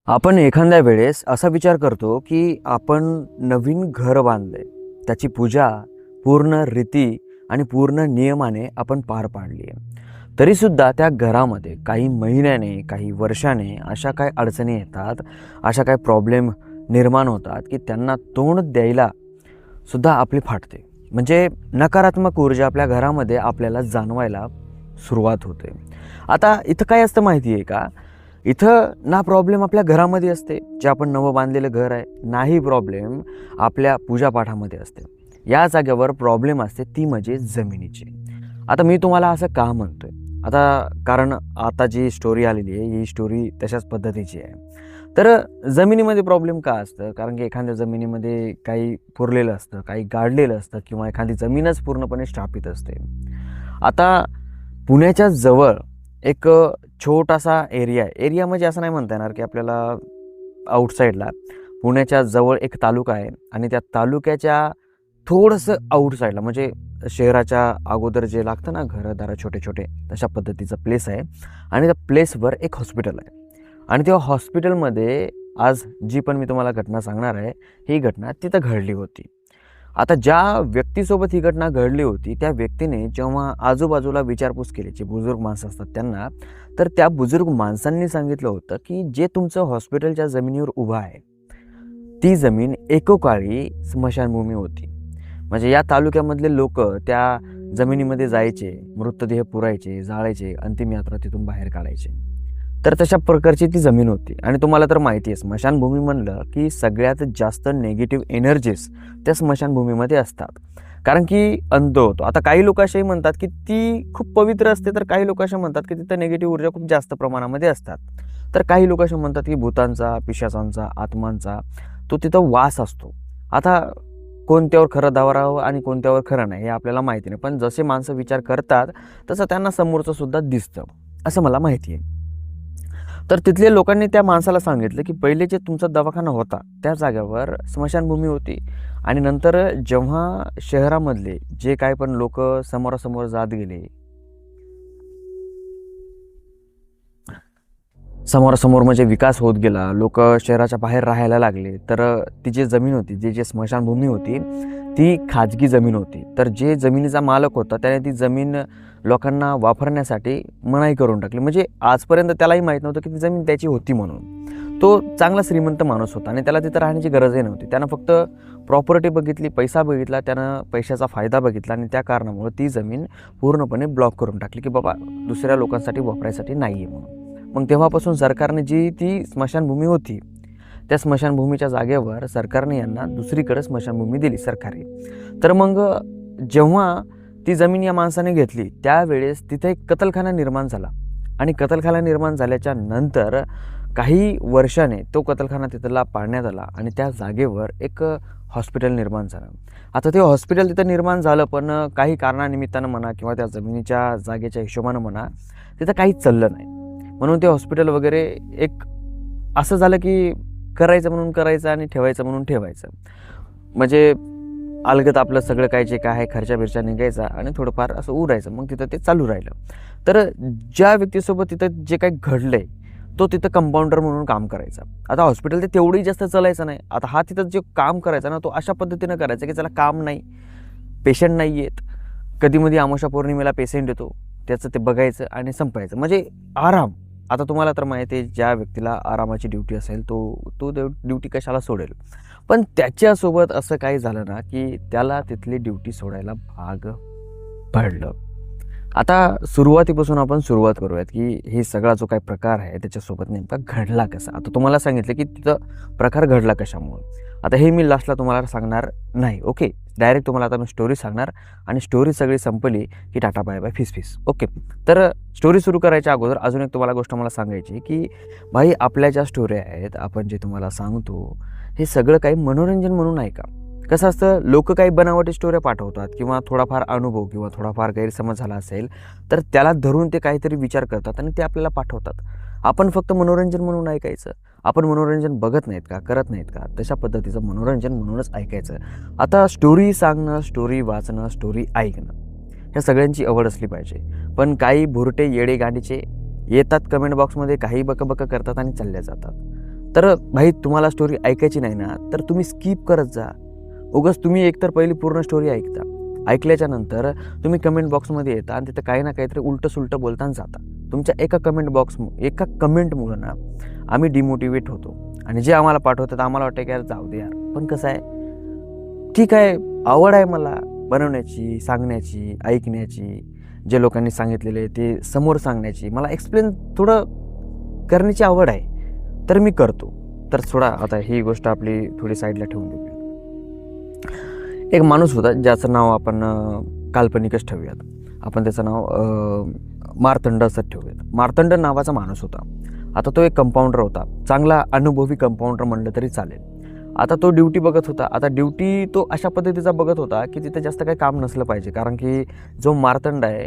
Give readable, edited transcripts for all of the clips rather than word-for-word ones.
आपण एखाद्या वेळेस असा विचार करतो की आपण नवीन घर बांधलंय, त्याची पूजा पूर्ण रीती आणि पूर्ण नियमाने आपण पार पाडली आहे. तरीसुद्धा त्या घरामध्ये काही महिन्याने, काही वर्षाने अशा काही अडचणी येतात, अशा काही प्रॉब्लेम निर्माण होतात की त्यांना तोंड द्यायला सुद्धा आपली फाटते. म्हणजे नकारात्मक ऊर्जा आपल्या घरामध्ये आपल्याला जाणवायला सुरुवात होते. आता इथं काय असतं माहिती आहे का? इथं ना प्रॉब्लेम आपल्या घरामध्ये असते, जे आपण नवं बांधलेलं घर आहे, नाही प्रॉब्लेम आपल्या पूजापाठामध्ये असते. या जागेवर प्रॉब्लेम असते ती म्हणजे जमिनीची. आता मी तुम्हाला असं का म्हणतोय? आता कारण आता जी स्टोरी आलेली आहे, ही स्टोरी तशाच पद्धतीची आहे. तर जमिनीमध्ये प्रॉब्लेम का असतं? कारण की एखाद्या जमिनीमध्ये काही पुरलेलं असतं, काही गाडलेलं असतं किंवा एखादी जमीनच पूर्णपणे स्थापित असते. आता पुण्याच्या जवळ एक छोटासा एरिया आहे. एरिया म्हणजे असं नाही म्हणता येणार की आपल्याला आउटसाईडला. पुण्याच्या जवळ एक तालुका आहे आणि त्या तालुक्याच्या थोडंसं आउटसाईडला म्हणजे शहराच्या अगोदर जे लागतं ना घरंदारं छोटे-छोटे, तशा पद्धतीचा प्लेस आहे आणि त्या प्लेसवर एक हॉस्पिटल आहे. आणि त्या हॉस्पिटलमध्ये आज जी पण मी तुम्हाला घटना सांगणार आहे, ही घटना तिथं घडली होती. आता ज्या व्यक्तीसोबत ही घटना घडली होती, त्या व्यक्तीने जेव्हा आजूबाजूला विचारपूस केली, जे बुजुर्ग माणसं असतात त्यांना, तर त्या बुजुर्ग माणसांनी सांगितलं होतं, की जे तुमचं हॉस्पिटलच्या जमिनीवर उभं आहे, ती जमीन एकेकाळी स्मशानभूमी होती. म्हणजे या तालुक्यामधले लोकं त्या जमिनीमध्ये जायचे, मृतदेह पुरायचे, जाळायचे, अंतिम यात्रा तिथून बाहेर काढायचे. तर तशा प्रकारची ती जमीन होती आणि तुम्हाला तर माहिती आहे स्मशानभूमी म्हणलं की सगळ्यात जास्त निगेटिव्ह एनर्जीज त्या स्मशानभूमीमध्ये असतात. कारण की अंत होतो. आता काही लोक असेही म्हणतात की ती खूप पवित्र असते, तर काही लोक असे म्हणतात की तिथं निगेटिव्ह ऊर्जा खूप जास्त प्रमाणामध्ये असतात. तर काही लोक असे म्हणतात की भूतांचा, पिशाचांचा, आत्मांचा तो तिथं वास असतो. आता कोणत्यावर खरं धावारावं आणि कोणत्यावर खरं नाही हे आपल्याला माहिती नाही. पण जसे माणसं विचार करतात तसं त्यांना समोरचं सुद्धा दिसतं, असं मला माहिती आहे. तर तिथल्या लोकांनी त्या माणसाला सांगितलं की पहिले जे तुमचा दवाखाना होता त्या जागेवर स्मशानभूमी होती आणि नंतर जेव्हा शहरामधले जे काय पण लोक समोरासमोर जात गेले, समोरासमोर म्हणजे विकास होत गेला, लोक शहराच्या बाहेर राहायला लागले, तर ती जी जमीन होती, जी जी स्मशानभूमी होती, ती खाजगी जमीन होती. तर जे जमिनीचा मालक होता त्याने ती जमीन लोकांना वापरण्यासाठी मनाई करून टाकली. म्हणजे आजपर्यंत त्यालाही माहीत नव्हतं की ती जमीन त्याची होती म्हणून. तो चांगला श्रीमंत माणूस होता आणि त्याला तिथं राहण्याची गरजही नव्हती. त्यानं फक्त प्रॉपर्टी बघितली, पैसा बघितला, त्यानं पैशाचा फायदा बघितला आणि त्या कारणामुळे ती जमीन पूर्णपणे ब्लॉक करून टाकली की बाबा दुसऱ्या लोकांसाठी वापरायसाठी नाही आहे म्हणून. मग तेव्हापासून सरकारने जी ती स्मशानभूमी होती, त्या स्मशानभूमीच्या जागेवर सरकारने यांना दुसरीकडे स्मशानभूमी दिली सरकारी. तर मग जेव्हा ती जमीन या माणसाने घेतली त्यावेळेस तिथे एक कतलखाना निर्माण झाला आणि कतलखाना निर्माण झाल्याच्या नंतर काही वर्षाने तो कतलखाना तिथला पाडण्यात आला आणि त्या जागेवर एक हॉस्पिटल निर्माण झालं. आता ते हॉस्पिटल तिथं निर्माण झालं, पण काही कारणानिमित्तानं म्हणा किंवा त्या जमिनीच्या जागेच्या हिशोबानं म्हणा तिथं काहीच चाललं नाही. म्हणून ते हॉस्पिटल वगैरे एक असं झालं की करायचं म्हणून करायचं आणि ठेवायचं म्हणून ठेवायचं. म्हणजे अलगद आपलं सगळं काय जे काय आहे खर्चा बिर्चा निघायचा आणि थोडंफार असं उरायचं, मग तिथं ते चालू राहिलं. तर ज्या व्यक्तीसोबत तिथं जे काही घडलंय तो तिथं कंपाऊंडर म्हणून काम करायचा. आता हॉस्पिटल ते तेवढंही जास्त चालायचं नाही. आता हा तिथं जे काम करायचा ना तो अशा पद्धतीनं करायचा की त्याला काम नाही, पेशंट नाही आहेत, कधीमधी अमावस्या पौर्णिमेला पेशंट येतो, त्याचं ते बघायचं आणि संपायचं, म्हणजे आराम. आता तुम्हाला तर माहिती आहे ज्या व्यक्तीला आरामाची ड्युटी असेल तो तो ड्युटी कशाला सोडेल. पण त्याच्यासोबत असं काही झालं ना की त्याला तिथली ड्युटी सोडायला भाग पडलं. आता सुरुवातीपासून आपण सुरुवात करूयात की हे सगळा जो काही प्रकार आहे त्याच्यासोबत नेमका घडला कसा. आता तुम्हाला सांगितलं की तिथं प्रकार घडला कशामुळे. आता हे मी लास्टला तुम्हाला सांगणार नाही. ओके, डायरेक्ट तुम्हाला आता मी स्टोरी सांगणार आणि स्टोरी सगळी संपली की टाटा बाय बाय फिस फिस. ओके, तर स्टोरी सुरू करायच्या अगोदर अजून एक तुम्हाला गोष्ट मला सांगायची की भाई आपल्या ज्या स्टोरी आहेत आपण जे तुम्हाला सांगतो हे सगळं काही मनोरंजन म्हणून आहे का. कसं असतं, लोक काही बनावटी स्टोऱ्या पाठवतात किंवा थोडाफार अनुभव किंवा थोडाफार गैरसमज झाला असेल तर त्याला धरून ते काहीतरी विचार करतात आणि ते आपल्याला पाठवतात. आपण फक्त मनोरंजन म्हणून ऐकायचं. आपण मनोरंजन बघत नाहीत का, करत नाहीत का, तशा पद्धतीचं मनोरंजन म्हणूनच ऐकायचं. आता स्टोरी सांगणं, स्टोरी वाचणं, स्टोरी ऐकणं ह्या सगळ्यांची आवड असली पाहिजे. पण काही भुरटे येडे गांडीचे येतात कमेंट बॉक्समध्ये काही बकबक करतात आणि चालल्या जातात. तर भाई तुम्हाला स्टोरी ऐकायची नाही ना तर तुम्ही स्किप करत जा. उगाच तुम्ही एकतर पहिली पूर्ण स्टोरी ऐकता, ऐकल्याच्या नंतर तुम्ही कमेंट बॉक्समध्ये येता आणि तिथं काही ना काहीतरी उलटं सुलटं बोलताना जाता. तुमच्या एका कमेंटमुळं ना आम्ही डिमोटिवेट होतो आणि जे आम्हाला पाठवतात आम्हाला वाटतं की यार जाऊ दे यार. पण कसं आहे, ठीक आहे, आवड आहे मला बनवण्याची, सांगण्याची, ऐकण्याची, जे लोकांनी सांगितलेले ते समोर सांगण्याची, मला एक्सप्लेन थोडं करण्याची आवड आहे, तर मी करतो. तर थोडा आता ही गोष्ट आपली थोडी साईडला ठेवून देऊया. एक माणूस होता ज्याचं नाव आपण काल्पनिकच ठेवूयात, आपण त्याचं नाव मार्तंड असं ठेवूयात. मार्तंड नावाचा माणूस होता. आता तो एक कंपाऊंडर होता, चांगला अनुभवी कंपाऊंडर म्हणलं तरी चालेल. आता तो ड्युटी बघत होता. आता ड्युटी तो अशा पद्धतीचा बघत होता की तिथे जास्त काही काम नसलं पाहिजे, कारण की जो मार्तंड आहे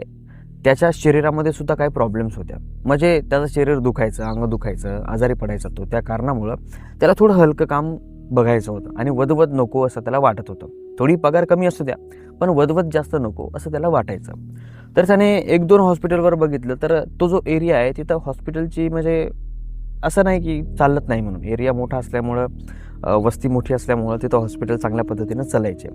त्याच्या शरीरामध्ये सुद्धा काही प्रॉब्लेम्स होत्या. म्हणजे त्याचं शरीर दुखायचं, अंग दुखायचं, आजारी पडायचा तो. त्या कारणामुळं त्याला थोडं हलकं काम बघायचं होतं आणि वदवद नको असं त्याला वाटत होतं. थोडी पगार कमी असू द्या पण वदवद जास्त नको असं त्याला वाटायचं. तर त्याने 1-2 हॉस्पिटलवर बघितलं. तर तो जो एरिया आहे तिथं हॉस्पिटलची म्हणजे असं नाही की चालत नाही म्हणून, एरिया मोठा असल्यामुळं, वस्ती मोठी असल्यामुळं तिथं हॉस्पिटल चांगल्या पद्धतीनं चालायचे.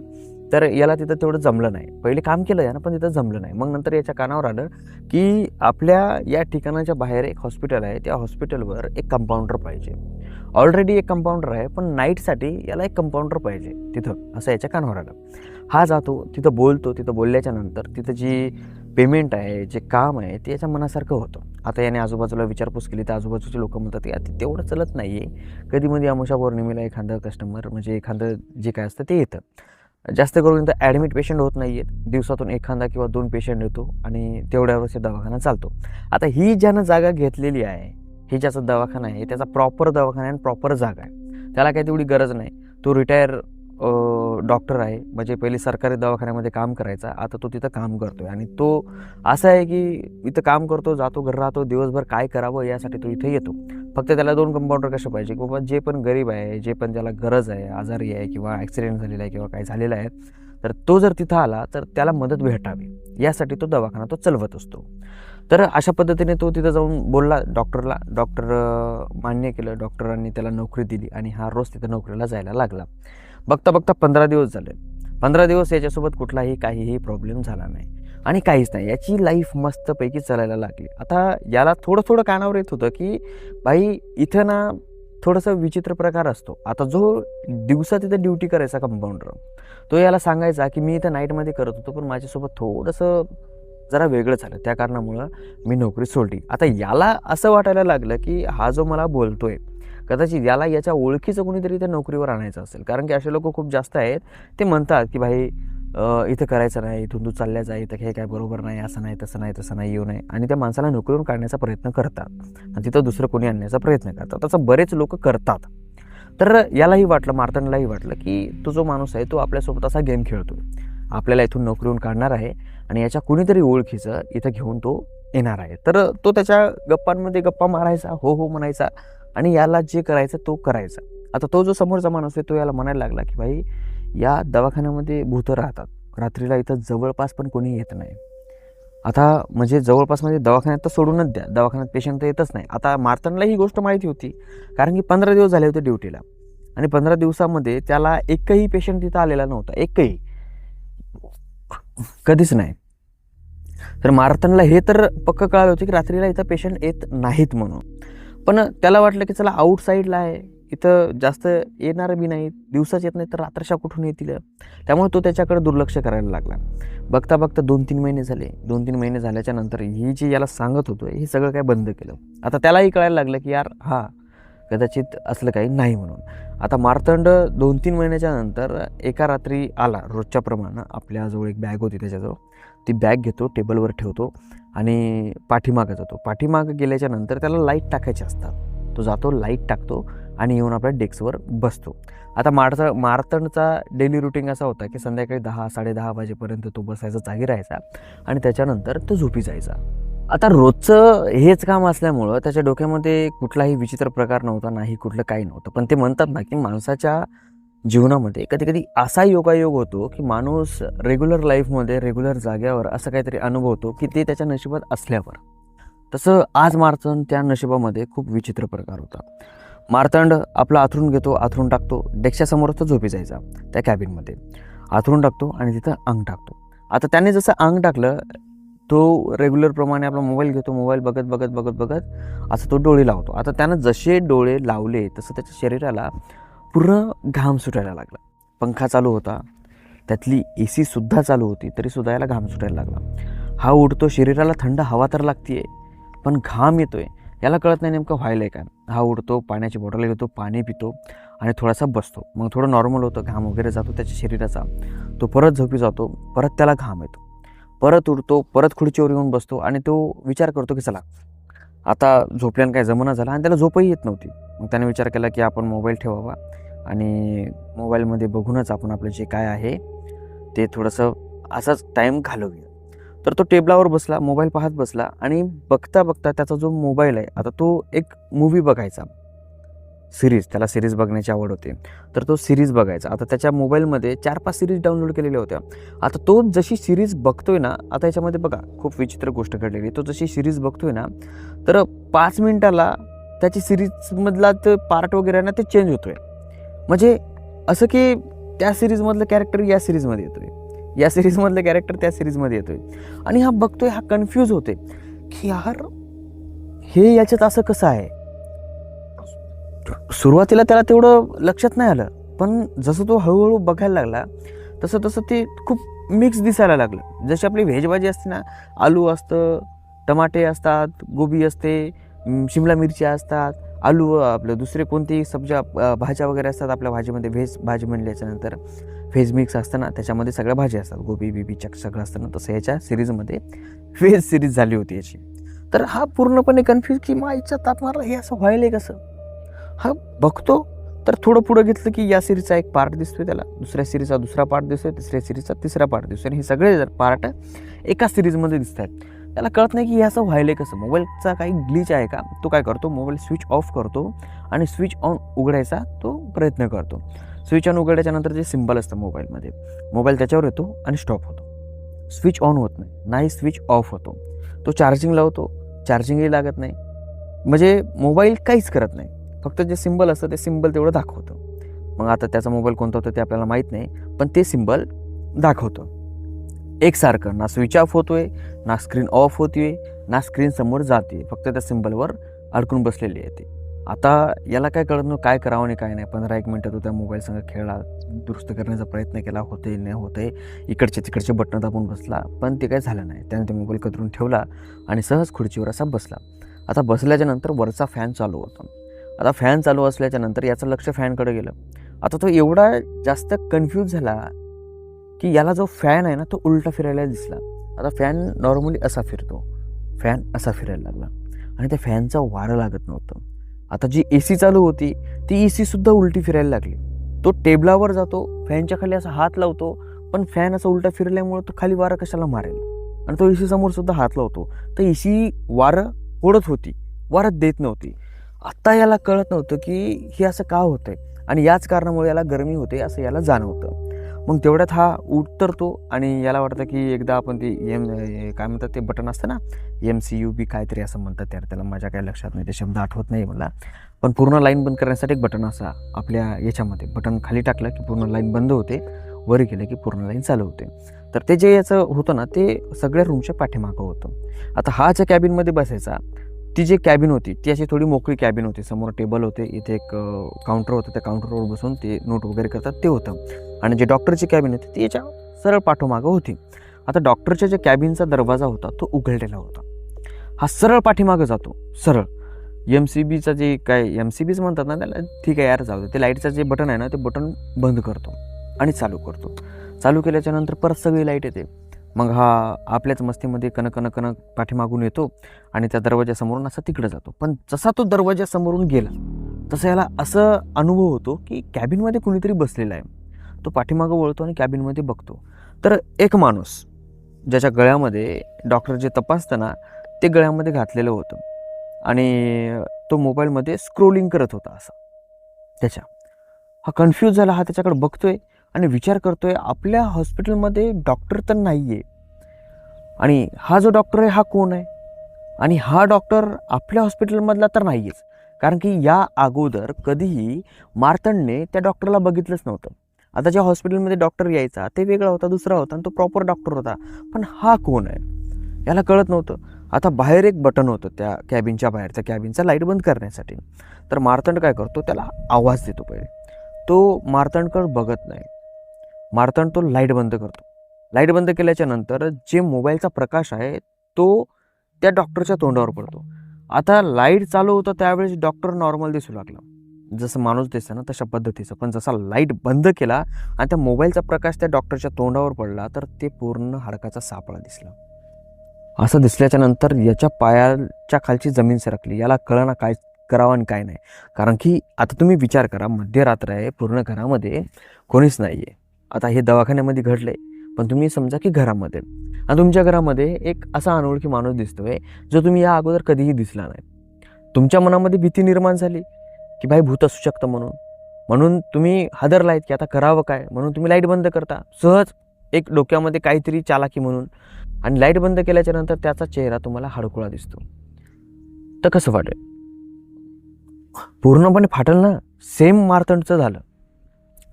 तर याला तिथं तेवढं जमलं नाही. पहिले काम केलं यानं पण तिथं जमलं नाही. मग नंतर याच्या कानावर आलं की आपल्या या ठिकाणाच्या बाहेर एक हॉस्पिटल आहे, त्या हॉस्पिटलवर एक कंपाऊंडर पाहिजे. ऑलरेडी एक कंपाऊंडर आहे पण नाईटसाठी याला एक कंपाऊंडर पाहिजे तिथं, असं याच्या कानावर आलं. हा जातो तिथं बोलतो. तिथं बोलल्याच्या नंतर तिथं जी पेमेंट आहे, जे काम आहे ते याच्या मनासारखं होतं. आता याने आजूबाजूला विचारपूस केली तर आजूबाजूचे लोक म्हणतात की आता तेवढं चलत नाही आहे. कधीमध्ये अमावस्या पौर्णिमेला एखादं कस्टमर म्हणजे एखादं जे काय असतं ते येतं. जास्त करून इथं ॲडमिट पेशंट होत नाही आहेत. दिवसातून एखादा किंवा 2 पेशंट येतो आणि तेवढ्यावरच दवाखाना चालतो. आता ही ज्यानं जागा घेतलेली आहे, ही ज्याचा दवाखाना आहे त्याचा प्रॉपर दवाखाना आणि प्रॉपर जागा आहे, त्याला काही तेवढी गरज नाही. तो रिटायर डॉक्टर आहे, म्हणजे पहिले सरकारी दवाखान्यामध्ये काम करायचा, आता तो तिथं काम करतोय आणि तो असा आहे की इथं काम करतो, जातो, घर राहतो, दिवसभर काय करावं यासाठी तो इथे येतो. फक्त त्याला 2 कंपाऊंडर कसे पाहिजे की बाबा जे पण गरीब आहे, जे पण त्याला गरज आहे, आजारी आहे किंवा ॲक्सिडेंट झालेला आहे किंवा काय झालेलं आहे, तर तो जर तिथं आला तर त्याला मदत भेटावी यासाठी तो दवाखाना तो चालवत असतो. तर अशा पद्धतीने तो तिथं जाऊन बोलला डॉक्टरला. डॉक्टर मान्य केलं, डॉक्टरांनी त्याला नोकरी दिली आणि हा रोज तिथं नोकरीला जायला लागला. बघता बघता 15 दिवस झाले. 15 दिवस याच्यासोबत कुठलाही काहीही प्रॉब्लेम झाला नाही आणि काहीच नाही. याची लाईफ मस्तपैकी चालायला लागली. आता याला थोडं थोडं कानावर येत होतं की भाई इथं ना थोडंसं विचित्र प्रकार असतो. आता जो दिवसा तिथं ड्युटी करायचा कंपाऊंडर, तो याला सांगायचा की मी इथं नाईटमध्ये करत होतो पण माझ्यासोबत थोडंसं जरा वेगळं झालं, त्या कारणामुळं मी नोकरी सोडली. आता याला असं वाटायला लागलं की हा जो मला बोलतोय कदाचित याला याच्या ओळखीचं कोणीतरी त्या नोकरीवर आणायचं असेल, कारण की असे लोक खूप जास्त आहेत. ते म्हणतात की भाई इथं करायचं नाही, इथून तू चालल्या जा, इथं हे काय बरोबर नाही, असं नाही तसं नाही तसं नाही, येऊ नये, आणि त्या माणसाला नोकरीवरून काढण्याचा प्रयत्न करतात आणि तिथं दुसरं कोणी आणण्याचा प्रयत्न करतात. तसं बरेच लोक करतात. तर यालाही वाटलं, मार्तंडलाही वाटलं की तो जो माणूस आहे तो आपल्यासोबत असा गेम खेळतोय, आपल्याला इथून नोकरीवरून काढणार आहे आणि याच्या कुणीतरी ओळखीचं इथं घेऊन तो येणार आहे. तर तो त्याच्या गप्पांमध्ये गप्पा मारायचा, हो हो म्हणायचा आणि याला जे करायचं तो करायचा. आता तो जो समोरचा माणूस आहे तो याला म्हणायला लागला की भाई या दवाखान्यामध्ये भूतं राहतात, रात्रीला इथं जवळपास पण कोणी येत नाही. आता म्हणजे जवळपास म्हणजे दवाखान्यात तर सोडूनच द्या, दवाखान्यात पेशंट तर येतच नाही. आता मार्तंडला ही गोष्ट माहिती होती, कारण की 15 दिवस झाले होते ड्युटीला आणि 15 दिवसामध्ये त्याला एकही पेशंट तिथं आलेला नव्हता, एकही, कधीच नाही. तर मार्तंडला हे तर पक्क कळालं होतं की रात्रीला इथं पेशंट येत नाहीत म्हणून. पण त्याला वाटलं की चला आउटसाईडला आहे, इथं जास्त येणार बी नाही, दिवसाच येत नाही तर रात्रशा कुठून येतील, त्यामुळे तो त्याच्याकडे दुर्लक्ष करायला लागला. बघता बघता 2-3 महिने झाले. 2-3 महिने झाल्याच्या नंतर ही जी याला सांगत होतो हे सगळं काय बंद केलं. आता त्यालाही कळायला लागलं की यार हा कदाचित असलं काही नाही म्हणून. आता मार्तंड 2-3 महिन्याच्या नंतर एका रात्री आला रोजच्याप्रमाणे. आपल्याजवळ एक बॅग होती त्याच्याजवळ, ती बॅग घेतो, टेबलवर ठेवतो आणि पाठीमागं जातो. पाठीमागं गेल्याच्या नंतर त्याला लाईट टाकायचे असतात. तो जातो, लाईट टाकतो आणि येऊन आपल्या डेस्कवर बसतो. आता मार्तंडचा डेली रुटीन असा होता की संध्याकाळी 10-10:30 वाजेपर्यंत तो बसायचा, जागी राहायचा आणि त्याच्यानंतर तो झोपी जायचा. आता रोजचं हेच काम असल्यामुळं त्याच्या डोक्यामध्ये कुठलाही विचित्र प्रकार नव्हता, नाही कुठलं काही नव्हतं. पण ते म्हणतात ना की माणसाच्या जीवनामध्ये कधी कधी असा योगायोग होतो की माणूस रेग्युलर लाईफमध्ये रेग्युलर जाग्यावर असं काहीतरी अनुभवतो की ते त्याच्या नशिबात असल्यावर. तसं आज मार्तंड त्या नशिबामध्ये खूप विचित्र प्रकार होता. मार्तंड आपला आथरून घेतो, आथरून टाकतो. डेस्कच्या समोरच तो झोपी जायचा त्या कॅबिनमध्ये. आथरून टाकतो आणि तिथं अंग टाकतो. आता त्याने जसं अंग टाकलं, तो रेग्युलरप्रमाणे आपला मोबाईल घेतो. मोबाईल बघत बघत बघत बघत असं तो डोळे लावतो. आता त्यानं जसे डोळे लावले तसं त्याच्या शरीराला पूर्ण घाम सुटायला लागला. पंखा चालू होता, त्यातली AC सुद्धा चालू होती, तरीसुद्धा याला घाम सुटायला लागला. हा उठतो, शरीराला थंड हवा तर लागते पण घाम येतोय. याला कळत नाही नेमकं व्हायलं काय. हा उठतो, पाण्याची बॉटल घेतो, पाणी पितो आणि थोडासा बसतो. मग थोडं नॉर्मल होतं, घाम वगैरे जातो त्याच्या शरीराचा. तो परत झोपी जातो, परत त्याला घाम येतो. परत उठतो, परत खुर्चीवर येऊन बसतो आणि तो विचार करतो की चला आता झोपल्यानं काय जमना झाला आणि त्याला झोपही येत नव्हती. मग त्याने विचार केला की आपण मोबाईल ठेवावा आणि मोबाईलमध्ये बघूनच आपण आपलं जे काय आहे ते थोडंसं असाच टाईम घालवूया. तर तो टेबलावर बसला, मोबाईल पाहत बसला आणि बघता बघता त्याचा जो मोबाईल आहे, आता तो एक मूव्ही बघायचा, सिरीज, त्याला सिरीज बघण्याची आवड होते. तर तो सिरीज बघायचा. आता त्याच्या मोबाईलमध्ये 4-5 सिरीज डाउनलोड केलेल्या होत्या. आता तो जशी सिरीज बघतोय ना, आता याच्यामध्ये बघा खूप विचित्र गोष्ट घडलेली. तो जशी सिरीज बघतोय ना, तर 5 मिनिटाला त्याची सिरीजमधला तो पार्ट वगैरे ना ते चेंज होतोय. म्हणजे असं की त्या सिरीजमधलं कॅरेक्टर या सिरीजमध्ये येतोय, या सिरीजमधलं कॅरेक्टर त्या सिरीजमध्ये येतोय आणि हा बघतोय, हा कन्फ्यूज होते की यार हे याच्यात असं कसं आहे. सुरुवातीला त्याला तेवढं लक्षात नाही आलं, पण जसं तो हळूहळू बघायला लागला तसं तसं ते खूप मिक्स दिसायला लागलं. जशी आपली व्हेज भाजी असते ना, आलू असतं, टमाटे असतात, गोबी असते, शिमला मिरची असतात, आलू आपलं दुसरे कोणतेही सब्जा भाज्या वगैरे असतात आपल्या भाजीमध्ये. व्हेज भाजी म्हणल्याच्यानंतर व्हेज मिक्स असतं ना, त्याच्यामध्ये सगळ्या भाज्या असतात, गोबी बिबी चक सगळं असतं ना. तसं याच्या सिरीजमध्ये व्हेज सिरीज झाली होती याची. तर हा पूर्णपणे कन्फ्यूज की माईच्या तापमानाला हे असं व्हायलंय कसं. हा बघतो तर थोडं पुढं घेतलं की या सिरीजचा एक पार्ट दिसतोय त्याला, दुसऱ्या सिरीजचा दुसरा पार्ट दिसतोय, तिसऱ्या सिरीजचा तिसरा पार्ट दिसतोय आणि हे सगळे पार्ट एका सिरीजमध्ये दिसत आहेत. त्याला कळत नाही की हे असं व्हायलंय कसं. मोबाईलचा काही ग्लिच आहे का. तो काय करतो, मोबाईल स्विच ऑफ करतो आणि स्विच ऑन उघडायचा तो प्रयत्न करतो. स्विच ऑन उघडल्याच्या नंतर जे सिम्बल असतं मोबाईलमध्ये, मोबाईल त्याच्यावर येतो आणि स्टॉप होतो. स्विच ऑन होत नाही, नाही स्विच ऑफ होतो. तो चार्जिंग लावतो, चार्जिंगही लागत नाही. म्हणजे मोबाईल काहीच करत नाही, फक्त जे सिम्बल असतं ते सिम्बल तेवढं दाखवतं. मग आता त्याचा मोबाईल कोणता होतं ते आपल्याला माहीत नाही, पण ते सिम्बल दाखवतं एकसारखं. ना स्विच ऑफ होतोय, ना स्क्रीन ऑफ होतीये, ना स्क्रीन समोर जाते, फक्त त्या सिम्बलवर अडकून बसलेली आहे ती. आता याला काय कळत नाही काय करावं आणि काय नाही. 15-1 मिनटं तो त्या मोबाईल संग खेळला, दुरुस्त करण्याचा प्रयत्न केला, होते नाही होते, इकडचे तिकडचे बटणं दाबून बसला, पण ते काही झालं नाही. त्याने ते मोबाईल कतरून ठेवला आणि सहज खुर्चीवर असा बसला. आता बसल्याच्या नंतर वरचा फॅन चालू होता. आता फॅन चालू असल्याच्या नंतर याचं लक्ष फॅनकडे गेलं. आता तो एवढा जास्त कन्फ्यूज झाला की याला जो फॅन आहे ना तो उलटा फिरायला दिसला. आता फॅन नॉर्मली असा फिरतो, फॅन असा फिरायला लागला आणि त्या फॅनचं वारं लागत नव्हतं. आता जी AC चालू होती ती AC सुद्धा उलटी फिरायला लागली. तो टेबलावर जातो, फॅनच्या खाली असा हात लावतो, पण फॅन असा उलटा फिरल्यामुळे तो खाली वारं कशाला मारेल. आणि तो AC समोर सुद्धा हात लावतो, तर AC वारं ओढत होती, वारं देत नव्हती. आत्ता याला कळत नव्हतं की हे असं का होतंय आणि याच कारणामुळे याला गरमी होते असं याला जाणवतं. मग तेवढ्यात हा उतरतो आणि याला वाटतं की एकदा आपण ते काय म्हणतात ते बटन असतं ना, MCUB काहीतरी असं म्हणतात यार, त्याला माझ्या काय लक्षात नाही, ते शब्द आठवत नाही मला. पण पूर्ण लाईन बंद करण्यासाठी एक बटन असा आपल्या याच्यामध्ये, बटन खाली टाकलं की पूर्ण लाईन बंद होते, वर गेलं की पूर्ण लाईन चालू होते. तर ते जे याचं होतं ना ते सगळ्या रूमच्या पाठीमागं होतं. आता हा ज्या कॅबिनमध्ये बसायचा, ती जी कॅबिन होती ती अशी थोडी मोकळी कॅबिन होती. समोर टेबल होते, इथे एक काउंटर होतं, त्या काउंटरवर बसून ते नोट वगैरे करतात ते होतं. आणि जे डॉक्टरची कॅबिन होती ती याच्या सरळ पाठोमागं होती. आता डॉक्टरच्या ज्या कॅबिनचा दरवाजा होता तो उघडलेला होता. हा सरळ पाठीमागं जातो, सरळ MCBचा जे काय MCBच म्हणतात ना त्याला, ठीक आहे यार जाऊ दे, ते लाईटचं जे बटन आहे ना ते बटन बंद करतो आणि चालू करतो. चालू केल्याच्या नंतर परत सगळी लाईट येते. मग हा आपल्याच मस्तीमध्ये कन पाठीमागून येतो आणि त्या दरवाजासमोरून असा तिकडं जातो. पण जसा तो दरवाजासमोरून गेला तसा याला असं अनुभव होतो की कॅबिनमध्ये कुणीतरी बसलेला आहे. तो पाठीमागं वळतो आणि कॅबिनमध्ये बघतो, तर एक माणूस ज्याच्या गळ्यामध्ये डॉक्टर जे तपासतं ना ते गळ्यामध्ये घातलेलं होतं आणि तो मोबाईलमध्ये स्क्रोलिंग करत होता असा त्याच्या. हा कन्फ्यूज झाला, हा त्याच्याकडे बघतोय आणि विचार करतोय आपल्या हॉस्पिटलमध्ये डॉक्टर तर नाही आहे आणि हा जो डॉक्टर आहे हा कोण आहे आणि हा डॉक्टर आपल्या हॉस्पिटलमधला तर नाही आहेच, कारण की या अगोदर कधीही मार्तंडने त्या डॉक्टरला बघितलंच नव्हतं. आता ज्या हॉस्पिटलमध्ये डॉक्टर यायचा ते वेगळा होता, दुसरा होता, आणि तो प्रॉपर डॉक्टर होता. पण हा कोण आहे याला कळत नव्हतं. आता बाहेर एक बटन होतं त्या कॅबिनच्या बाहेर, त्या कॅबिनचा लाईट बंद करण्यासाठी. तर मार्तंड काय करतो, त्याला आवाज देतो. पहिले तो मार्तंडकडे बघत नाही. मार्तंड तो लाईट बंद करतो. लाईट बंद केल्याच्या नंतर जे मोबाईलचा प्रकाश आहे तो त्या डॉक्टरच्या तोंडावर पडतो. आता लाईट चालू होतं त्यावेळेस डॉक्टर नॉर्मल दिसू लागला, जसं माणूस दिसतं ना तशा पद्धतीचं. पण जसा लाईट बंद केला आणि त्या मोबाईलचा प्रकाश त्या डॉक्टरच्या तोंडावर पडला तर ते पूर्ण हाडकाचा सापळा दिसला. असं दिसल्याच्या नंतर याच्या पायाच्या खालची जमीन सरकली. याला कळना काय करावं आणि काय नाही. कारण की आता तुम्ही विचार करा, मध्यरात्र आहे, पूर्ण घरामध्ये कोणीच नाही आहे. आता हे दवाखान्यामध्ये घडलं आहे, पण तुम्ही समजा की घरामध्ये, आणि तुमच्या घरामध्ये एक असा अनोळखी माणूस दिसतोय जो तुम्ही या अगोदर कधीही दिसला नाही. तुमच्या मनामध्ये भीती निर्माण झाली की भाई भूत असू शकतं म्हणून तुम्ही हादरलायत की आता करावं काय, म्हणून तुम्ही लाईट बंद करता सहज, एक डोक्यामध्ये काहीतरी चालाकी म्हणून. आणि लाईट बंद केल्याच्या नंतर त्याचा चेहरा तुम्हाला हडकुळा दिसतो. तर कसं वाटेल? पूर्णपणे फाटेल ना. सेम मार्तंडचं झालं.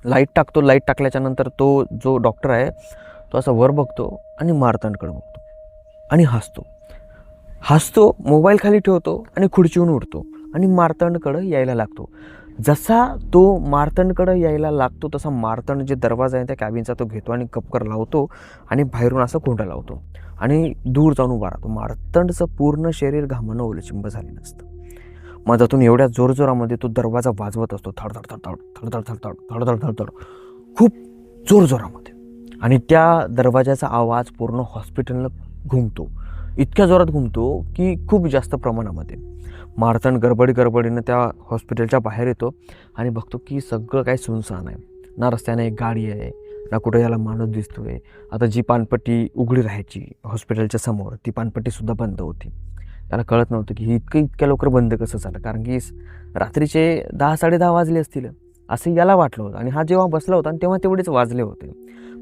लाईट टाकतो, लाईट टाकल्याच्या नंतर तो जो डॉक्टर आहे तो असा वर बघतो आणि मार्तंडकडे बघतो आणि हसतो, मोबाईल खाली ठेवतो आणि खुर्चीहून उठतो आणि मार्तंडकडं यायला लागतो. जसा तो मार्तंडकडं यायला लागतो तसा मार्तंड जे दरवाजा आहे त्या कॅबिनचा तो घेतो आणि कपकर लावतो आणि बाहेरून असं कोंडा लावतो आणि दूर जाऊन उभा राहतो. मार्तंडचं पूर्ण शरीर घामानं ओलचिंब झालेलं असतं. मधातून एवढ्या जोरजोरामध्ये तो दरवाजा वाजवत असतो, थडथड थडथड थडथड थडथड थडथड थडथड, खूप जोरजोरामध्ये. आणि त्या दरवाजाचा आवाज पूर्ण हॉस्पिटलला घुमतो, इतक्या जोरात घुमतो की खूप जास्त प्रमाणामध्ये. मार्तंड गडबडीनं त्या हॉस्पिटलच्या बाहेर येतो आणि बघतो की सगळं काही सुनसान आहे. ना रस्त्याने एक गाडी आहे, ना कुठं याला माणूस दिसतोय. आता जी पानपट्टी उघडी राहायची हॉस्पिटलच्या समोर ती पानपट्टीसुद्धा बंद होती. त्याला कळत नव्हतं की ही इतक्या लवकर बंद कसं झालं, कारण की रात्रीचे 10-10:30 वाजले असतील असं याला वाटलं होतं. आणि हा जेव्हा बसला होता आणि तेव्हा तेवढेच वाजले होते.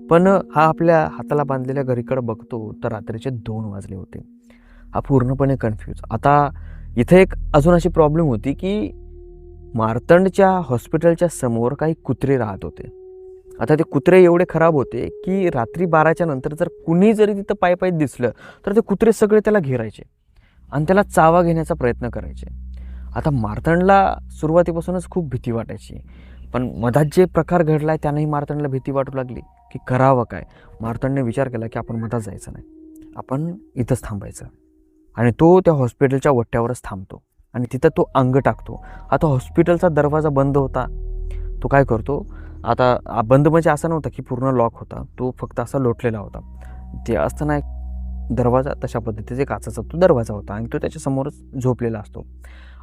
पण हा आपल्या हाताला बांधलेल्या घरीकडे बघतो तर रात्रीचे 2 वाजले होते. हा पूर्णपणे कन्फ्यूज. आता इथे एक अजून अशी प्रॉब्लेम होती की मार्तंडच्या हॉस्पिटलच्या समोर काही कुत्रे राहत होते. आता ते कुत्रे एवढे खराब होते की रात्री 12च्या नंतर जर कुणी जरी तिथं पायी दिसलं तर ते कुत्रे सगळे त्याला घेरायचे आणि त्याला चावा घेण्याचा प्रयत्न करायचे. आता मार्तंडला सुरुवातीपासूनच खूप भीती वाटायची, पण मधात जे प्रकार घडला आहे त्यानेही मार्तंडला भीती वाटू लागली की करावं काय. मार्तंडने विचार केला की आपण मधात जायचं नाही, आपण इथंच थांबायचं. आणि तो त्या हॉस्पिटलच्या वट्ट्यावरच थांबतो आणि तिथं तो अंग टाकतो. आता हॉस्पिटलचा दरवाजा बंद होता. तो काय करतो, आता बंद म्हणजे असा नव्हता की पूर्ण लॉक होता, तो फक्त असा लोटलेला होता. ते असताना एक दरवाजा तशा पद्धतीचे काचाचा तो दरवाजा होता आणि तो त्याच्यासमोरच झोपलेला असतो.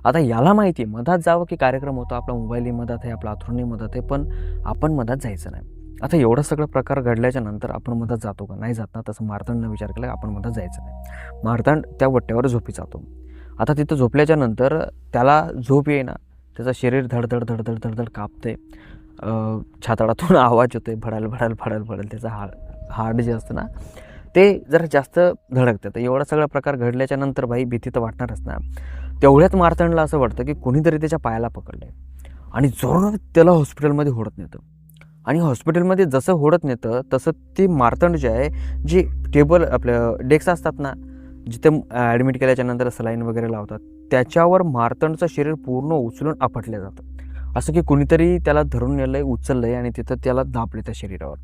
आता याला माहिती आहे मधात जावं की कार्यक्रम होता, आपला मोबाईलही मधात आहे, आपला अथर्वही मधात आहे, पण आपण मधात जायचं नाही. आता एवढं सगळं प्रकार घडल्याच्या नंतर आपण मधात जातो का, नाही जात ना. तसं मार्तंडनं विचार केला आपण मधात जायचं नाही. मार्तंड त्या वट्ट्यावर झोपी जातो. आता तिथं झोपल्याच्या नंतर त्याला झोप येईना, त्याचं शरीर धडधड धडधड धडधड कापते, छाताडातून आवाज येतोय भडाल भडाल भडाल भडाल. त्याचं हार्ट जे असतं ना ते जरा जास्त धडकतं. तर एवढा सगळा प्रकार घडल्याच्या नंतर भाई भीती तर वाटणारच ना. तेवढ्यात मार्तंडला असं वाटतं की कोणीतरी त्याच्या पायाला पकडलं आणि जोरात त्याला हॉस्पिटलमध्ये ओढत नेतं. आणि हॉस्पिटलमध्ये जसं ओढत नेतं तसं ते मार्तंड जे आहे, जे टेबल आपलं डेस्क असतात ना जिथे ॲडमिट केल्याच्या नंतर सलाईन वगैरे लावतात, त्याच्यावर मार्तंडचं शरीर पूर्ण उचलून आपटलं जातं. असं की कोणीतरी त्याला धरून नेलं आहे, उचललं आहे आणि तिथं त्याला दाबले त्या शरीरावर.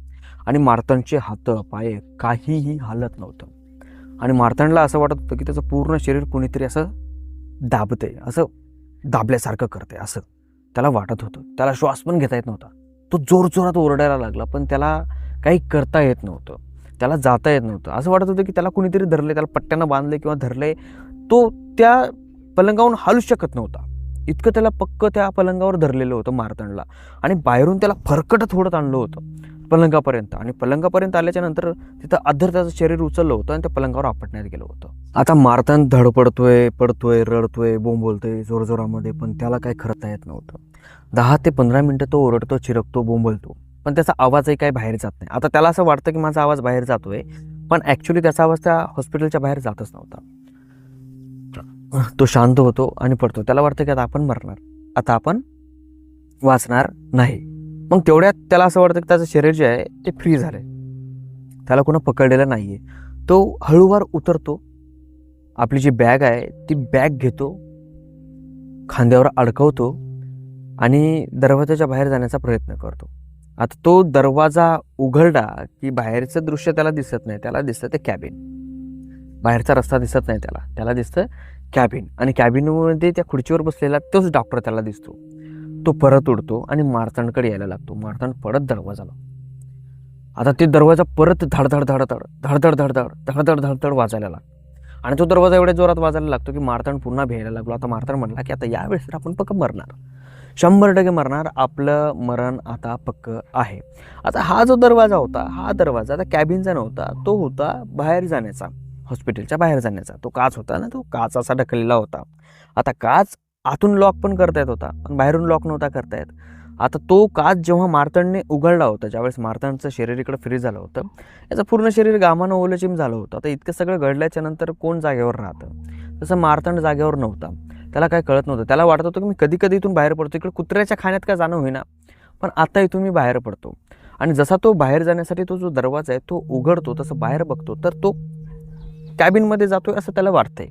आणि मार्तंडचे हात पाय काहीही हालत नव्हतं. आणि मार्तंडला असं वाटत होतं की त्याचं पूर्ण शरीर कोणीतरी असं दाबतंय, असं दाबल्यासारखं करतंय असं त्याला वाटत होतं. त्याला श्वास पण घेता येत नव्हता. तो जोरजोरात ओरडायला लागला, पण त्याला काही करता येत नव्हतं, त्याला जाता येत नव्हतं. असं वाटत होतं की त्याला कुणीतरी धरले, त्याला पट्ट्यानं बांधले किंवा धरले. तो त्या पलंगावरून हालूच शकत नव्हता, इतकं त्याला पक्क त्या पलंगावर धरलेलं होतं मार्तंडला. आणि बाहेरून त्याला फरकटत ओढत आणलं होतं पलंगापर्यंत. आणि पलंगापर्यंत आल्याच्या नंतर तिथं अद्धर त्याचं शरीर उचललं होतं आणि त्या पलंगावर आपटण्यात गेलं होतं. आता मार्तंड धडपडतोय, पडतोय, रडतोय, बोंबलतोय जोरजोरामध्ये, पण त्याला काही करता येत नव्हतं. 10 ते 15 मिनटं तो ओरडतो, चिरकतो, बोंबलतो, पण त्याचा आवाजही काही बाहेर जात नाही. आता त्याला असं वाटतं की माझा आवाज बाहेर जातोय, पण ॲक्च्युली त्याचा आवाज त्या हॉस्पिटलच्या बाहेर जातच नव्हता. तो शांत होतो आणि पडतो. त्याला वाटतं की आता आपण मरणार, आता आपण वाचणार नाही. मग तेवढ्यात त्याला असं वाटतं की त्याचं शरीर जे आहे ते फ्री झालंय, त्याला कोणा पकडलेलं नाहीये. तो हळूवार उतरतो, आपली जी बॅग आहे ती बॅग घेतो, खांद्यावर अडकवतो आणि दरवाजाच्या बाहेर जाण्याचा प्रयत्न करतो. आता तो दरवाजा उघडला की बाहेरचं दृश्य त्याला दिसत नाही, त्याला दिसतं ते कॅबिन. बाहेरचा रस्ता दिसत नाही त्याला, त्याला दिसतं कॅबिन. आणि कॅबिनमध्ये त्या खुर्चीवर बसलेला तोच डॉक्टर त्याला दिसतो. तो परत उडतो आणि मार्तंडकडे यायला लागतो. मार्तंड परत दरवाजा लावतो. आता ते दरवाजा परत धडधड धडधड धडधड धडधड धडधड धडधड वाजायला लागतो. आणि तो दरवाजा एवढ्या जोरात वाजायला लागतो की मार्तंड पुन्हा भ्यायला लागलो. आता मार्तंड म्हणला की आता यावेळेस तर आपण पक्क मरणार, 100% मरणार, आपलं मरण आता पक्क आहे. आता हा जो दरवाजा होता, हा दरवाजा आता कॅबिनचा नव्हता, तो होता बाहेर जाण्याचा, हॉस्पिटलच्या बाहेर जाण्याचा. तो काच होता ना, तो काच असा ढकललेला होता. आता काच आतून लॉक पण करता येत होता, पण बाहेरून लॉक नव्हता करता येत. आता तो काच जेव्हा मार्तंडने उघडला होता, ज्यावेळेस मार्तंडचं शरीर इकडं फ्री झालं होतं, याचं पूर्ण शरीर घामानं ओलचिम झालं होतं. आता इतकं सगळं घडल्याच्या नंतर कोण जागेवर राहतं? तसं मार्तंड जागेवर नव्हता. त्याला काय कळत नव्हतं. त्याला वाटत होतं की मी कधी कधी इथून बाहेर पडतो, इकडे कुत्र्याच्या खाण्यात का जाणं होईना, पण आता इथून मी बाहेर पडतो. आणि जसा तो बाहेर जाण्यासाठी तो जो दरवाजा आहे तो उघडतो, तसं बाहेर बघतो तर तो कॅबिनमध्ये जातोय असं त्याला वाटतंय.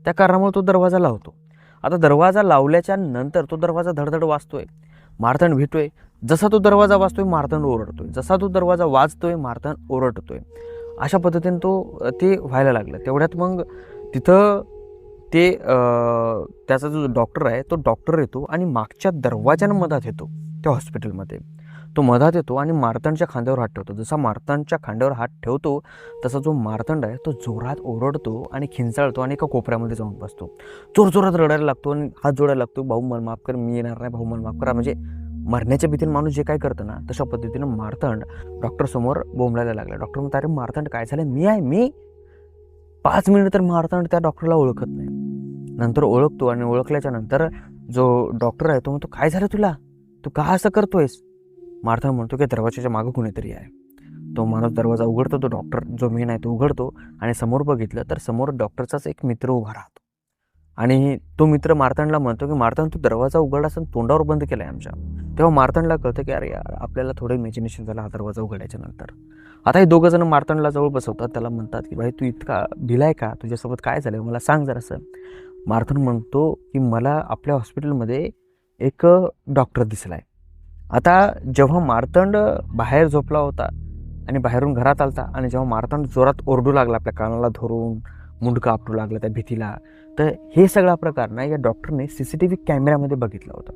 त्या कारणामुळे तो दरवाजा लावतो. आता दरवाजा लावल्याच्या नंतर तो दरवाजा धडधड वाजतोय, मार्तंड भीतोय. जसा तो दरवाजा वाजतोय मार्तंड ओरडतोय, जसा तो दरवाजा वाजतोय मार्तंड ओरडतोय. अशा पद्धतीने ते व्हायला लागलं. तेवढ्यात मग तिथं ते त्याचा जो डॉक्टर आहे तो डॉक्टर येतो आणि मागच्या दरवाजानं मधात येतो त्या हॉस्पिटलमध्ये. तो मधात येतो आणि मार्तंडच्या खांद्यावर हात ठेवतो. जसा मार्तंडच्या खांद्यावर हात ठेवतो तसा जो मार्तंड आहे तो जोरात ओरडतो आणि खिंचाळतो आणि एका कोपऱ्यामध्ये जाऊन बसतो. जोरजोरात रडायला लागतो आणि हात जोडायला लागतो, भाऊ मला माफ कर, मी येणार नाही, भाऊ मला माफ करा. म्हणजे मरण्याच्या भीतीने माणूस जे काय करतं ना, तशा पद्धतीनं मार्तंड डॉक्टरसमोर बोंबलायला लागला. डॉक्टर म्हणतात, अरे मार्तंड काय झालं? मी आहे, मी. 5 मिनिट तर मार्तंड त्या डॉक्टरला ओळखत नाही. नंतर ओळखतो आणि ओळखल्याच्या नंतर जो डॉक्टर आहे तो म्हणतो, काय झालं तुला? तू का असं करतोयस? मार्तंड म्हणतो की दरवाजाच्या मागं कुणीतरी आहे. तो माणूस दरवाजा उघडतो, तो डॉक्टर जो मेन आहे तो उघडतो आणि समोर बघितलं तर समोर डॉक्टरचाच एक मित्र उभा राहतो. आणि तो मित्र मार्तंडला म्हणतो की मार्तंड तू दरवाजा उघडला असं तोंडावर बंद केला आहे आमच्या. तेव्हा मार्तंडला कळतं की अरे यार, आपल्याला थोडं इमॅजिनेशन झालं हा दरवाजा उघडायच्या नंतर. आता हे दोघं जण मार्तंडला जवळ बसवतात, त्याला म्हणतात की भाई तू इतका भिलाय का? तुझ्यासोबत काय झालं मला सांग जरासं. मार्तंड म्हणतो की मला आपल्या हॉस्पिटलमध्ये एक डॉक्टर दिसलाय. आता जेव्हा मार्तंड बाहेर झोपला होता आणि बाहेरून घरात आलता आणि जेव्हा मार्तंड जोरात ओरडू लागला, आपल्या कानाला धरून मुंडकं आपटू लागलं त्या भीतीला, तर हे सगळा प्रकार ना या डॉक्टरने CCTV कॅमेऱ्यामध्ये बघितला होता.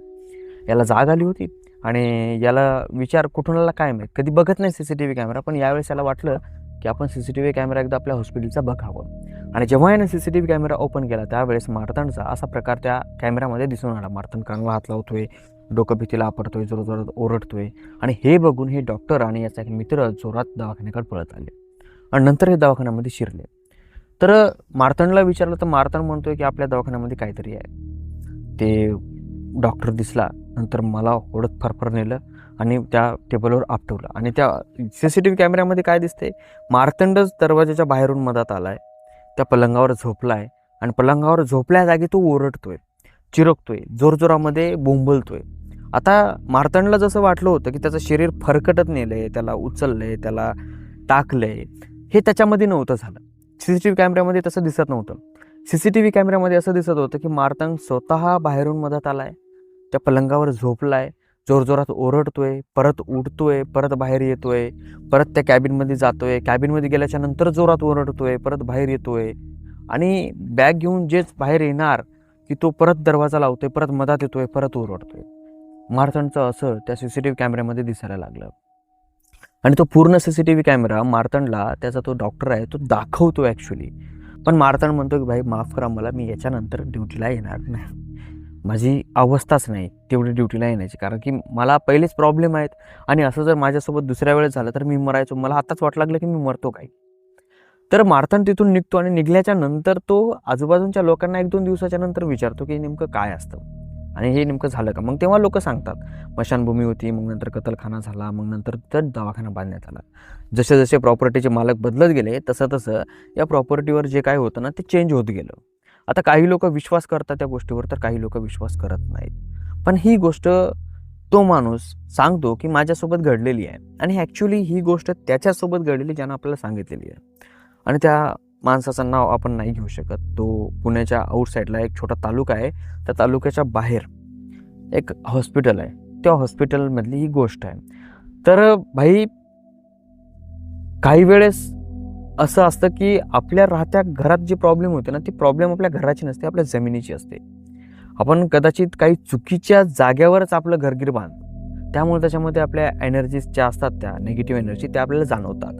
याला जाग आली होती आणि याला विचार कुठून आला काय माहीत, कधी बघत नाही CCTV कॅमेरा, पण यावेळेस याला वाटलं की आपण CCTV कॅमेरा एकदा आपल्या हॉस्पिटलचा बघावं. आणि जेव्हा याने CCTV कॅमेरा ओपन केला त्यावेळेस मार्तंडचा असा प्रकार त्या कॅमेऱ्यामध्ये दिसून आला. मार्तंड कानाला हात लावतोय, डोकं भीतीला आपटतोय, जोरात ओरडतोय. आणि हे बघून हे डॉक्टर आणि याचा एक मित्र जोरात दवाखान्याकडे पळत आले आणि नंतर हे दवाखान्यामध्ये शिरले. तर मार्तंडला विचारलं तर मार्तंड म्हणतोय की आपल्या दवाखान्यामध्ये काहीतरी आहे. ते डॉक्टर दिसला, नंतर मला ओढत फरफर नेलं आणि त्या टेबलवर आपटवलं. आणि त्या CCTV कॅमेऱ्यामध्ये काय दिसते, मार्तंडच दरवाजाच्या बाहेरून मधात आलाय, त्या पलंगावर झोपलाय आणि पलंगावर झोपल्या जागी तो ओरडतोय, चिरकतोय, जोरजोरामध्ये बोंबलतोय. आता मार्तंडला जसं वाटलं होतं की त्याचं शरीर फरकटत नेलंय, त्याला उचललंय, त्याला टाकलंय, हे त्याच्यामध्ये नव्हतं झालं. CCTV कॅमेऱ्यामध्ये तसं दिसत नव्हतं. CCTV कॅमेऱ्यामध्ये असं दिसत होतं की मार्तंड स्वतः बाहेरून मधात आलाय, त्या पलंगावर झोपलाय, जोरजोरात ओरडतोय, परत उठतोय, परत बाहेर येतोय, परत त्या कॅबिनमध्ये जातोय, कॅबिनमध्ये गेल्याच्या नंतर जोरात ओरडतोय, परत बाहेर येतोय. आणि बॅग घेऊन जेच बाहेर येणार की तो परत दरवाजा लावतोय, परत मधात येतोय, परत ओरडतोय. मार्तंडचं असं त्या CCTV कॅमेऱ्यामध्ये दिसायला लागलं. आणि तो पूर्ण CCTV कॅमेरा मार्तंडला त्याचा तो डॉक्टर आहे तो दाखवतो ॲक्च्युली. पण मार्तंड म्हणतो की भाई माफ करा मला, मी याच्यानंतर ड्युटीला येणार नाही, माझी अवस्थाच नाही तेवढी ड्युटीला येण्याची, कारण की मला पहिलेच प्रॉब्लेम आहेत आणि असं जर माझ्यासोबत दुसऱ्या वेळेस झालं तर मी मरायचो, मला आताच वाटलं लागलं की मी मरतो काय. तर मार्तंड तिथून निघतो आणि निघल्याच्या नंतर तो आजूबाजूच्या लोकांना 1-2 दिवसाच्या नंतर विचारतो की नेमकं काय असतं आणि हे नेमकं झालं का. मग तेव्हा लोक सांगतात स्मशानभूमी होती, मग नंतर कतलखाना झाला, मग नंतर तर दवाखाना बांधण्यात आला. जसे जसे प्रॉपर्टीचे मालक बदलत गेले तसं तसं या प्रॉपर्टीवर जे काय होतं ना ते चेंज होत गेलं. आता काही लोक विश्वास करतात त्या गोष्टीवर, तर काही लोक विश्वास करत नाहीत. पण ही गोष्ट तो माणूस सांगतो की माझ्यासोबत घडलेली आहे, आणि ॲक्च्युली ही गोष्ट त्याच्यासोबत घडलेली ज्यानं आपल्याला सांगितलेली आहे. आणि त्या माणसाचं नाव आपण नाही घेऊ शकत. तो पुण्याच्या आउटसाईडला एक छोटा तालुका आहे, त्या तालुक्याच्या बाहेर एक हॉस्पिटल आहे, त्या हॉस्पिटलमधली ही गोष्ट आहे. तर भाई, काही वेळेस असं असतं की आपल्या राहत्या घरात जी प्रॉब्लेम होते ना, ती प्रॉब्लेम आपल्या घराची नसते, आपल्या जमिनीची असते. आपण कदाचित काही चुकीच्या जागेवरच आपलं घरगीर बांधतो, त्यामुळे त्याच्यामध्ये आपल्या एनर्जीज ज्या असतात, त्या निगेटिव्ह एनर्जी, त्या आपल्याला जाणवतात.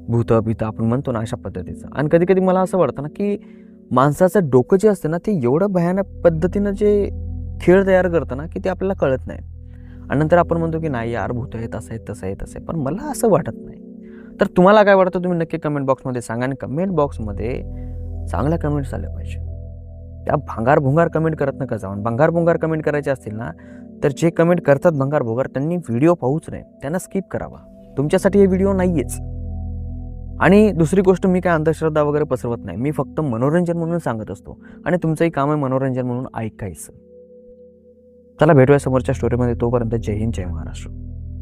भूतं भीतं आपण म्हणतो ना, अशा पद्धतीचं. आणि कधी कधी मला असं वाटतं ना की माणसाचं डोकं जे असतं ना, ते एवढं भयानक पद्धतीनं जे खेळ तयार करतं ना, की ते आपल्याला कळत नाही. आणि नंतर आपण म्हणतो की नाही यार, भूतं आहेत, असं आहे, तसं आहे, तसं आहे. पण मला असं वाटत नाही. तर तुम्हाला काय वाटतं, तुम्ही नक्की कमेंट बॉक्समध्ये सांगा. आणि कमेंट बॉक्समध्ये चांगल्या कमेंट्स आल्या पाहिजे. त्या भांगार भुंगार कमेंट करत नका जाऊन. भंगार भुंगार कमेंट करायचे असतील ना, तर जे कमेंट करतात भंगार भुंगार, त्यांनी व्हिडिओ पाहूच नये, त्यांना स्किप करावा. तुमच्यासाठी हे व्हिडिओ नाही आहेच. आणि दुसरी गोष्ट, मी काय अंधश्रद्धा वगैरे पसरवत नाही. मी फक्त मनोरंजन म्हणून सांगत असतो, आणि तुमचंही काम आहे मनोरंजन म्हणून ऐकायचं. चला भेटूया समोरच्या स्टोरीमध्ये. तोपर्यंत जय हिंद, जय महाराष्ट्र.